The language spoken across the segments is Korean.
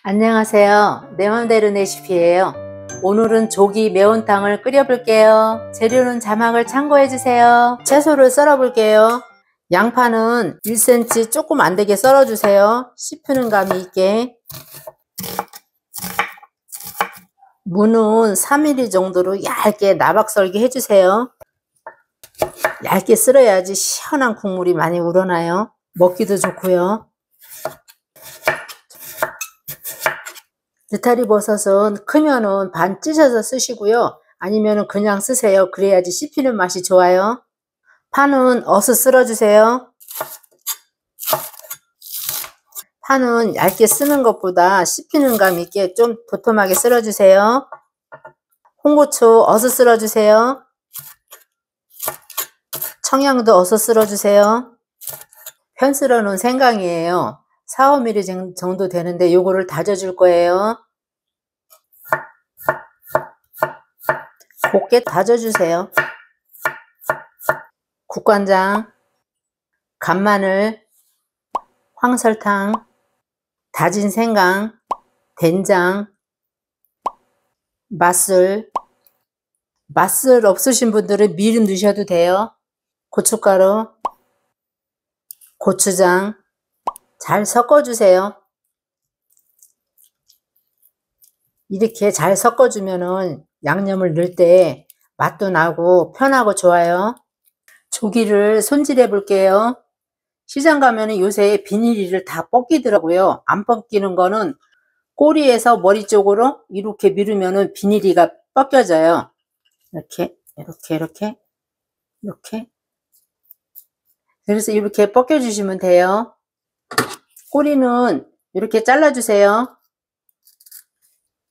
안녕하세요. 내 맘대로 레시피예요. 오늘은 조기 매운탕을 끓여 볼게요. 재료는 자막을 참고해 주세요. 채소를 썰어 볼게요. 양파는 1cm 조금 안되게 썰어 주세요. 씹히는 감이 있게. 무는 3mm 정도로 얇게 나박 썰기 해주세요. 얇게 썰어야지 시원한 국물이 많이 우러나요. 먹기도 좋고요. 느타리 버섯은 크면은 반 찢어서 쓰시고요. 아니면은 그냥 쓰세요. 그래야지 씹히는 맛이 좋아요. 파는 어슷 썰어주세요. 파는 얇게 쓰는 것보다 씹히는 감 있게 좀 도톰하게 썰어주세요. 홍고추 어슷 썰어주세요. 청양도 어슷 썰어주세요. 편 썰어 놓은 생강이에요. 4~5mm 정도 되는데 요거를 다져줄 거예요. 곱게 다져주세요. 국간장, 간마늘, 황설탕, 다진 생강, 된장, 맛술 없으신 분들은 미림 넣으셔도 돼요. 고춧가루, 고추장 잘 섞어주세요. 이렇게 잘 섞어주면은 양념을 넣을 때 맛도 나고 편하고 좋아요. 조기를 손질해 볼게요. 시장 가면은 요새 비닐을 다 벗기더라고요. 안 벗기는 거는 꼬리에서 머리 쪽으로 이렇게 밀으면은 비닐이가 벗겨져요. 이렇게 그래서 이렇게 벗겨 주시면 돼요. 꼬리는 이렇게 잘라 주세요.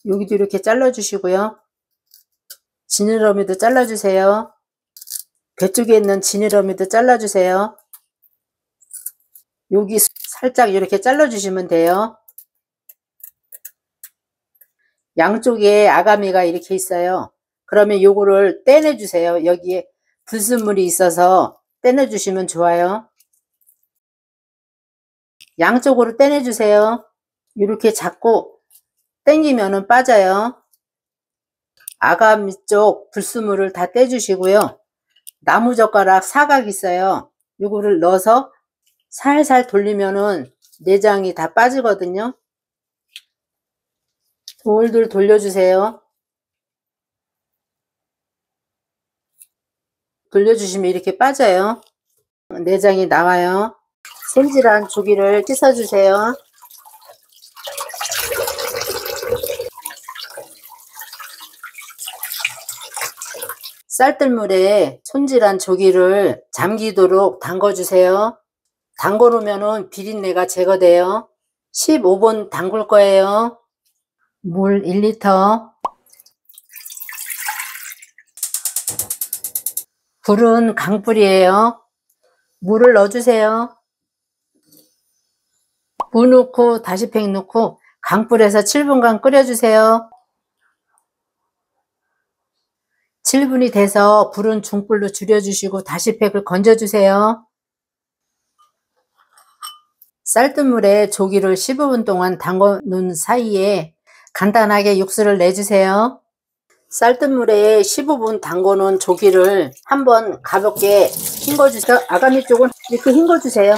여기도 이렇게 잘라 주시고요. 지느러미도 잘라 주세요. 배 쪽에 있는 지느러미도 잘라 주세요. 여기 살짝 이렇게 잘라 주시면 돼요. 양쪽에 아가미가 이렇게 있어요. 그러면 요거를 떼내 주세요. 여기에 불순물이 있어서 떼내 주시면 좋아요. 양쪽으로 떼내 주세요. 이렇게 잡고 당기면은 빠져요. 아가미 쪽 불순물을 다 떼주시고요. 나무젓가락 사각 있어요. 요거를 넣어서 살살 돌리면은 내장이 다 빠지거든요. 돌돌 돌려주세요. 돌려주시면 이렇게 빠져요. 내장이 나와요. 손질한 조기를 씻어주세요. 쌀뜨물에 손질한 조기를 잠기도록 담궈주세요. 담궈 놓으면 비린내가 제거돼요. 15분 담글 거예요. 물 1리터. 불은 강불이에요. 물을 넣어주세요. 무 넣고 다시 팩 넣고 강불에서 7분간 끓여주세요. 7분이 돼서 불은 중불로 줄여주시고 다시 팩을 건져주세요. 쌀뜨물에 조기를 15분 동안 담궈 놓은 사이에 간단하게 육수를 내주세요. 쌀뜨물에 15분 담궈 놓은 조기를 한번 가볍게 헹궈주세요. 아가미 쪽은 이렇게 헹궈주세요.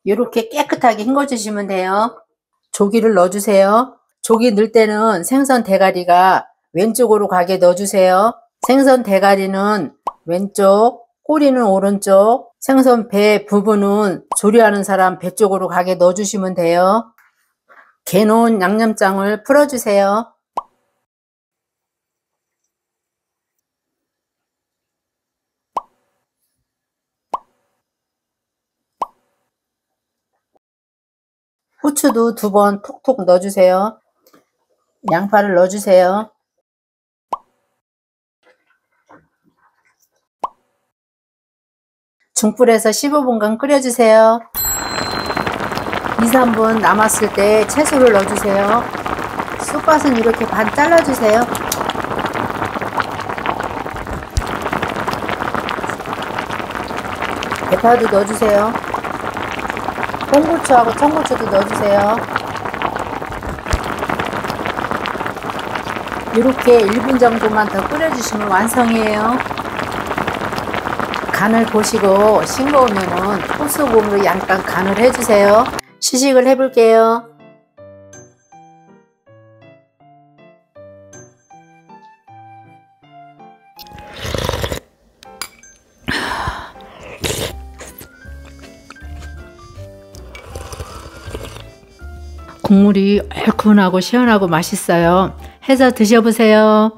이렇게 깨끗하게 헹궈주시면 돼요. 조기를 넣어주세요. 조기 넣을 때는 생선 대가리가 왼쪽으로 가게 넣어주세요. 생선 대가리는 왼쪽, 꼬리는 오른쪽, 생선 배 부분은 조리하는 사람 배 쪽으로 가게 넣어주시면 돼요. 개놓은 양념장을 풀어주세요. 후추도 2번 톡톡 넣어주세요. 양파를 넣어주세요. 중불에서 15분간 끓여주세요. 2~3분 남았을 때 채소를 넣어주세요. 쑥갓은 이렇게 반 잘라주세요. 대파도 넣어주세요. 홍고추하고 청고추도 넣어주세요. 이렇게 1분 정도만 더 끓여주시면 완성이에요. 간을 보시고 싱거우면은 소스공으로 약간 간을 해주세요. 시식을 해볼게요. 국물이 얼큰하고 시원하고 맛있어요. 해서 드셔보세요.